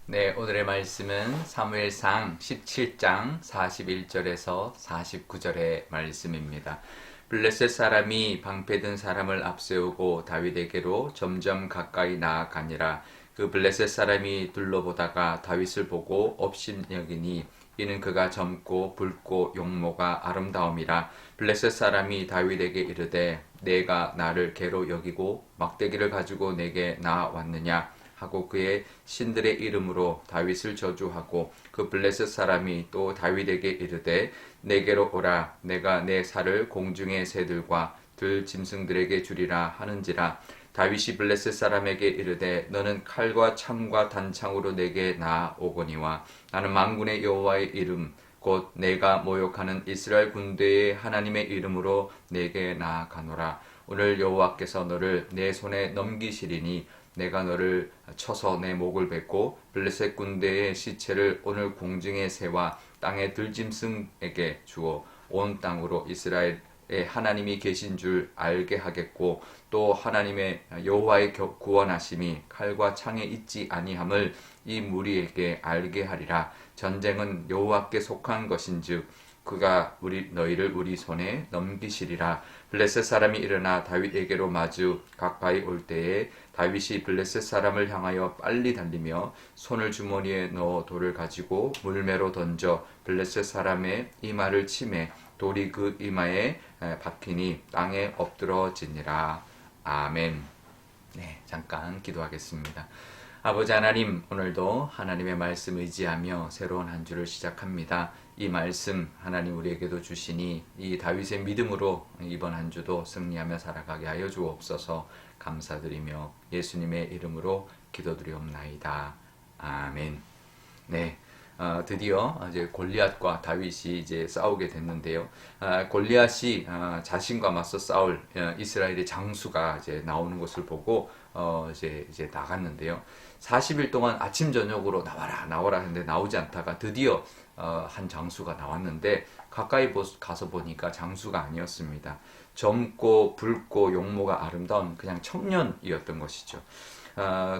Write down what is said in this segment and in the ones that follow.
네, 오늘의 말씀은 사무엘상 17장 41절에서 49절의 말씀입니다. 블레셋 사람이 방패든 사람을 앞세우고 다윗에게로 점점 가까이 나아가니라. 그 블레셋 사람이 둘러보다가 다윗을 보고 업신여기니 이는 그가 젊고 붉고 용모가 아름다움이라. 블레셋 사람이 다윗에게 이르되 내가 나를 개로 여기고 막대기를 가지고 내게 나왔느냐 하고 그의 신들의 이름으로 다윗을 저주하고 그 블레셋 사람이 또 다윗에게 이르되 내게로 오라 내가 내 살을 공중의 새들과 들 짐승들에게 주리라 하는지라. 다윗이 블레셋 사람에게 이르되 너는 칼과 창과 단창으로 내게 나오거니와 나는 만군의 여호와의 이름 곧 내가 모욕하는 이스라엘 군대의 하나님의 이름으로 내게 나아가노라. 오늘 여호와께서 너를 내 손에 넘기시리니 내가 너를 쳐서 내 목을 뱉고 블레셋 군대의 시체를 오늘 공중의 새와 땅의 들짐승에게 주어 온 땅으로 이스라엘의 하나님이 계신 줄 알게 하겠고 또 하나님의 여호와의 구원하심이 칼과 창에 있지 아니함을 이 무리에게 알게 하리라. 전쟁은 여호와께 속한 것인즉 그가 너희를 우리 손에 넘기시리라. 블레셋 사람이 일어나 다윗에게로 마주 가까이 올 때에 다윗이 블레셋 사람을 향하여 빨리 달리며 손을 주머니에 넣어 돌을 가지고 물매로 던져 블레셋 사람의 이마를 치매 돌이 그 이마에 박히니 땅에 엎드러지니라. 아멘. 네, 잠깐 기도하겠습니다. 아버지 하나님, 오늘도 하나님의 말씀 의지하며 새로운 한 주를 시작합니다. 이 말씀 하나님 우리에게도 주시니 이 다윗의 믿음으로 이번 한 주도 승리하며 살아가게 하여 주옵소서. 감사드리며 예수님의 이름으로 기도드리옵나이다. 아멘. 네. 드디어 이제 골리앗과 다윗이 이제 싸우게 됐는데요. 골리앗이 자신과 맞서 싸울 이스라엘의 장수가 이제 나오는 것을 보고 이제 나갔는데요. 40일 동안 아침 저녁으로 나와라 했는데 나오지 않다가 드디어 한 장수가 나왔는데 가까이 가서 보니까 장수가 아니었습니다. 젊고 붉고 용모가 아름다운 그냥 청년이었던 것이죠.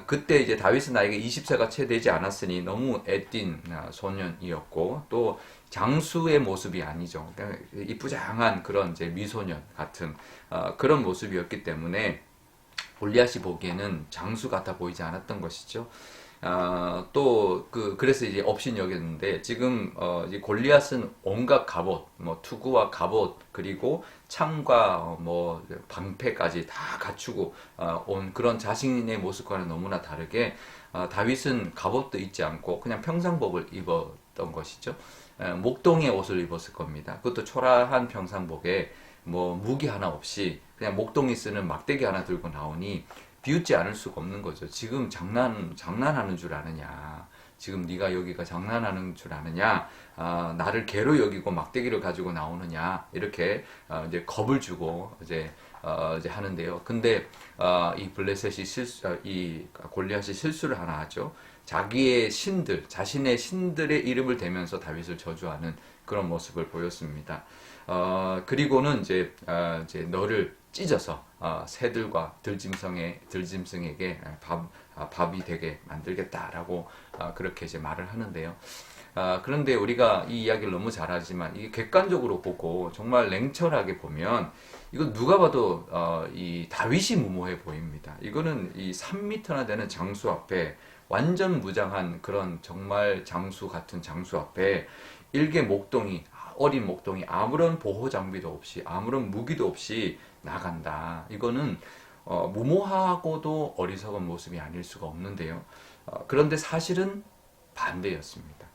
그때 이제 다윗은 나이가 20세가 채 되지 않았으니 너무 애띤 소년이었고 또 장수의 모습이 아니죠. 그러니까 이쁘장한 그런 이제 미소년 같은 그런 모습이었기 때문에 골리앗이 보기에는 장수 같아 보이지 않았던 것이죠. 그래서 이제 업신여겼는데 지금 이제 골리앗은 온갖 갑옷, 뭐 투구와 갑옷 그리고 창과 뭐 방패까지 다 갖추고 온 그런 자신의 모습과는 너무나 다르게 다윗은 갑옷도 입지 않고 그냥 평상복을 입었던 것이죠. 목동의 옷을 입었을 겁니다. 그것도 초라한 평상복에 뭐 무기 하나 없이 그냥 목동이 쓰는 막대기 하나 들고 나오니 비웃지 않을 수가 없는 거죠. 지금 장난하는 줄 아느냐? 지금 네가 여기가 장난하는 줄 아느냐? 나를 개로 여기고 막대기를 가지고 나오느냐? 이렇게 이제 겁을 주고 이제 하는데요. 근데 이 이 골리앗이 실수를 하나 하죠. 자신의 신들의 이름을 대면서 다윗을 저주하는 그런 모습을 보였습니다. 그리고는 이제 너를 찢어서 새들과 들짐승에게 밥이 되게 만들겠다라고 그렇게 이제 말을 하는데요. 그런데 우리가 이 이야기를 너무 잘하지만 이게 객관적으로 보고 정말 냉철하게 보면 이거 누가 봐도 이 다윗이 무모해 보입니다. 이거는 이 3m나 되는 장수 앞에 완전 무장한 그런 정말 장수 같은 장수 앞에 어린 목동이 아무런 보호 장비도 없이 아무런 무기도 없이 나간다. 이거는 무모하고도 어리석은 모습이 아닐 수가 없는데요. 그런데 사실은 반대였습니다.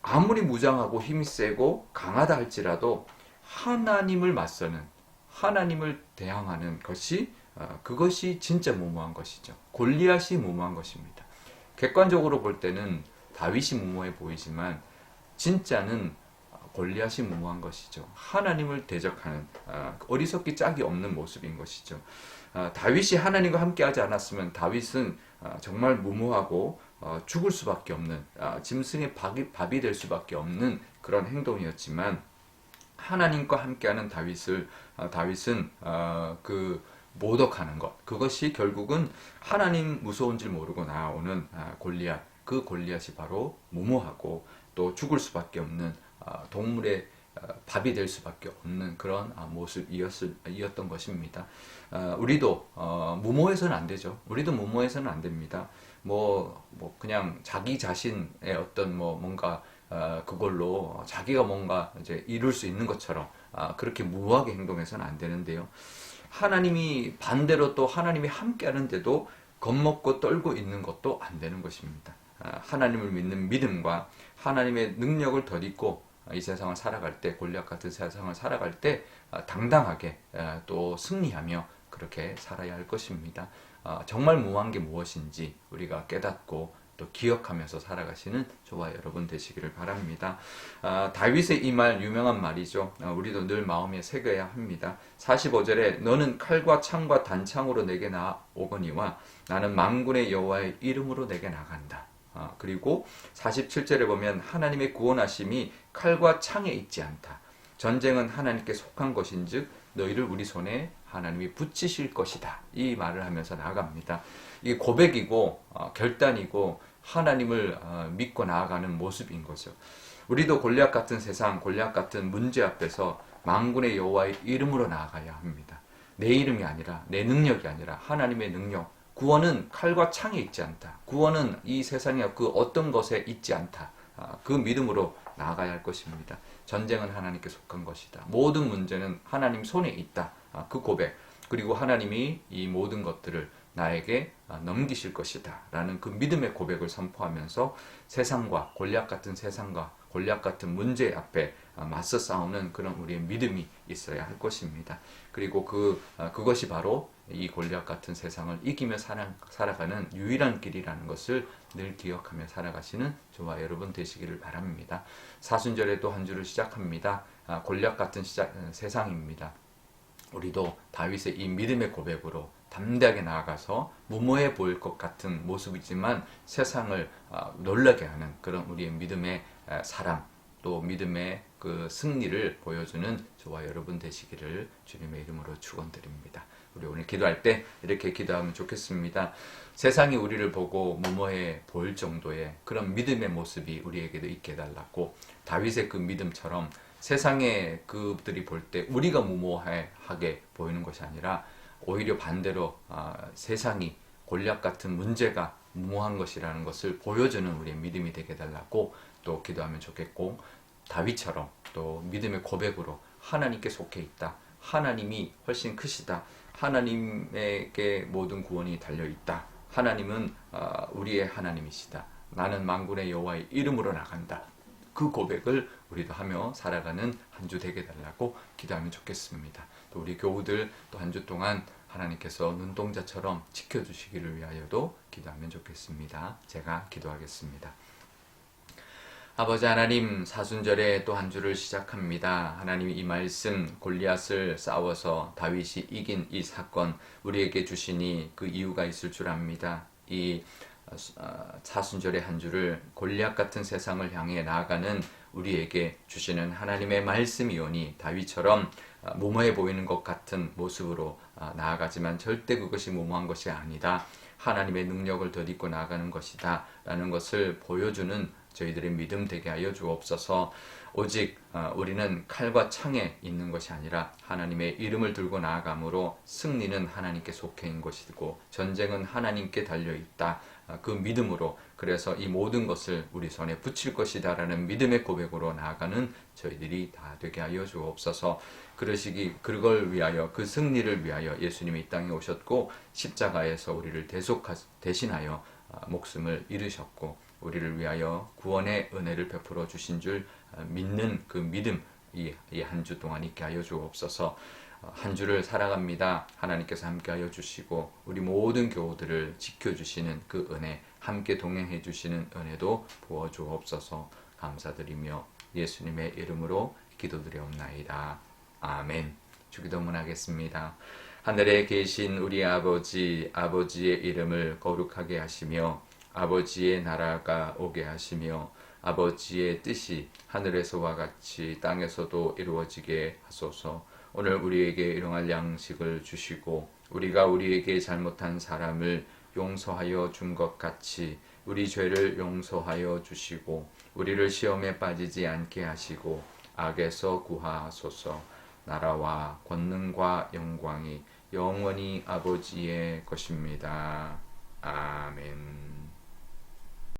아무리 무장하고 힘이 세고 강하다 할지라도 하나님을 맞서는 하나님을 대항하는 것이 그것이 진짜 무모한 것이죠. 골리앗이 무모한 것입니다. 객관적으로 볼 때는 다윗이 무모해 보이지만 진짜는 골리앗이 무모한 것이죠. 하나님을 대적하는 어리석기 짝이 없는 모습인 것이죠. 다윗이 하나님과 함께하지 않았으면 다윗은 정말 무모하고 죽을 수밖에 없는 짐승의 밥이 될 수밖에 없는 그런 행동이었지만 하나님과 함께하는 다윗은 그 모독하는 것 그것이 결국은 하나님 무서운 줄 모르고 나오는 골리앗 그 골리앗이 바로 무모하고 또 죽을 수밖에 없는 동물의 밥이 될 수밖에 없는 그런 모습이었던 것입니다. 우리도 무모해서는 안 되죠. 우리도 무모해서는 안 됩니다. 그냥 자기 자신의 어떤 뭔가 그걸로 자기가 뭔가 이제 이룰 수 있는 것처럼 그렇게 무모하게 행동해서는 안 되는데요. 하나님이 반대로 또 하나님이 함께 하는데도 겁먹고 떨고 있는 것도 안 되는 것입니다. 하나님을 믿는 믿음과 하나님의 능력을 덧입고 이 세상을 살아갈 때, 골리앗 같은 세상을 살아갈 때 당당하게 또 승리하며 그렇게 살아야 할 것입니다. 정말 무모한 게 무엇인지 우리가 깨닫고 또 기억하면서 살아가시는 저와 여러분 되시기를 바랍니다. 다윗의 이 말 유명한 말이죠. 우리도 늘 마음에 새겨야 합니다. 45절에 너는 칼과 창과 단창으로 내게 나오거니와 나는 만군의 여호와의 이름으로 내게 나간다. 그리고 47절에 보면 하나님의 구원하심이 칼과 창에 있지 않다. 전쟁은 하나님께 속한 것인즉 너희를 우리 손에 하나님이 붙이실 것이다. 이 말을 하면서 나아갑니다. 이게 고백이고 결단이고 하나님을 믿고 나아가는 모습인 거죠. 우리도 골리앗 같은 세상, 골리앗 같은 문제 앞에서 만군의 여호와의 이름으로 나아가야 합니다. 내 이름이 아니라 내 능력이 아니라 하나님의 능력. 구원은 칼과 창에 있지 않다. 구원은 이 세상의 그 어떤 것에 있지 않다. 그 믿음으로 나아가야 할 것입니다. 전쟁은 하나님께 속한 것이다. 모든 문제는 하나님 손에 있다. 그 고백. 그리고 하나님이 이 모든 것들을 나에게 넘기실 것이다. 라는 그 믿음의 고백을 선포하면서 세상과 골리앗 같은 세상과 골리앗 같은 문제 앞에 맞서 싸우는 그런 우리의 믿음이 있어야 할 것입니다. 그리고 그것이 바로 이 골리앗 같은 세상을 이기며 살아가는 유일한 길이라는 것을 늘 기억하며 살아가시는 저와 여러분 되시기를 바랍니다. 사순절에 또 한 주를 시작합니다. 골리앗 같은 세상입니다. 우리도 다윗의 이 믿음의 고백으로 담대하게 나아가서 무모해 보일 것 같은 모습이지만 세상을 놀라게 하는 그런 우리의 믿음의 사람 또 믿음의 그 승리를 보여주는 저와 여러분 되시기를 주님의 이름으로 축원드립니다. 우리 오늘 기도할 때 이렇게 기도하면 좋겠습니다. 세상이 우리를 보고 무모해 보일 정도의 그런 믿음의 모습이 우리에게도 있게 해달라고 다윗의 그 믿음처럼 세상에 그들이 볼 때 우리가 무모하게 보이는 것이 아니라 오히려 반대로 세상이 골리앗 같은 문제가 무모한 것이라는 것을 보여주는 우리의 믿음이 되게 해달라고 또 기도하면 좋겠고 다윗처럼 또 믿음의 고백으로 하나님께 속해 있다. 하나님이 훨씬 크시다. 하나님에게 모든 구원이 달려있다. 하나님은 우리의 하나님이시다. 나는 만군의 여호와의 이름으로 나간다. 그 고백을 우리도 하며 살아가는 한 주 되게 달라고 기도하면 좋겠습니다. 또 우리 교우들 또 한 주 동안 하나님께서 눈동자처럼 지켜주시기를 위하여도 기도하면 좋겠습니다. 제가 기도하겠습니다. 아버지 하나님, 사순절에 또 한 주를 시작합니다. 하나님 이 말씀 골리앗을 싸워서 다윗이 이긴 이 사건 우리에게 주시니 그 이유가 있을 줄 압니다. 이 사순절의 한 주를 골리앗 같은 세상을 향해 나아가는 우리에게 주시는 하나님의 말씀이오니 다윗처럼 무모해 보이는 것 같은 모습으로 나아가지만 절대 그것이 무모한 것이 아니다. 하나님의 능력을 덧입고 나아가는 것이다. 라는 것을 보여주는 저희들의 믿음 되게 하여 주옵소서. 오직 우리는 칼과 창에 있는 것이 아니라 하나님의 이름을 들고 나아감으로 승리는 하나님께 속해 있는 것이고 전쟁은 하나님께 달려있다. 그 믿음으로 그래서 이 모든 것을 우리 손에 붙일 것이다 라는 믿음의 고백으로 나아가는 저희들이 다 되게 하여 주옵소서. 그걸 위하여 그 승리를 위하여 예수님이 이 땅에 오셨고 십자가에서 우리를 대신하여 목숨을 잃으셨고 우리를 위하여 구원의 은혜를 베풀어 주신 줄 믿는 그 믿음 이 한 주 동안 있게 하여 주옵소서. 한 주를 살아갑니다. 하나님께서 함께하여 주시고 우리 모든 교우들을 지켜주시는 그 은혜 함께 동행해 주시는 은혜도 부어 주옵소서. 감사드리며 예수님의 이름으로 기도드려옵나이다. 아멘. 주기도문 하겠습니다. 하늘에 계신 우리 아버지, 아버지의 이름을 거룩하게 하시며 아버지의 나라가 오게 하시며 아버지의 뜻이 하늘에서와 같이 땅에서도 이루어지게 하소서. 오늘 우리에게 일용할 양식을 주시고 우리가 우리에게 잘못한 사람을 용서하여 준 것 같이 우리 죄를 용서하여 주시고 우리를 시험에 빠지지 않게 하시고 악에서 구하소서. 나라와 권능과 영광이 영원히 아버지의 것입니다. 아멘.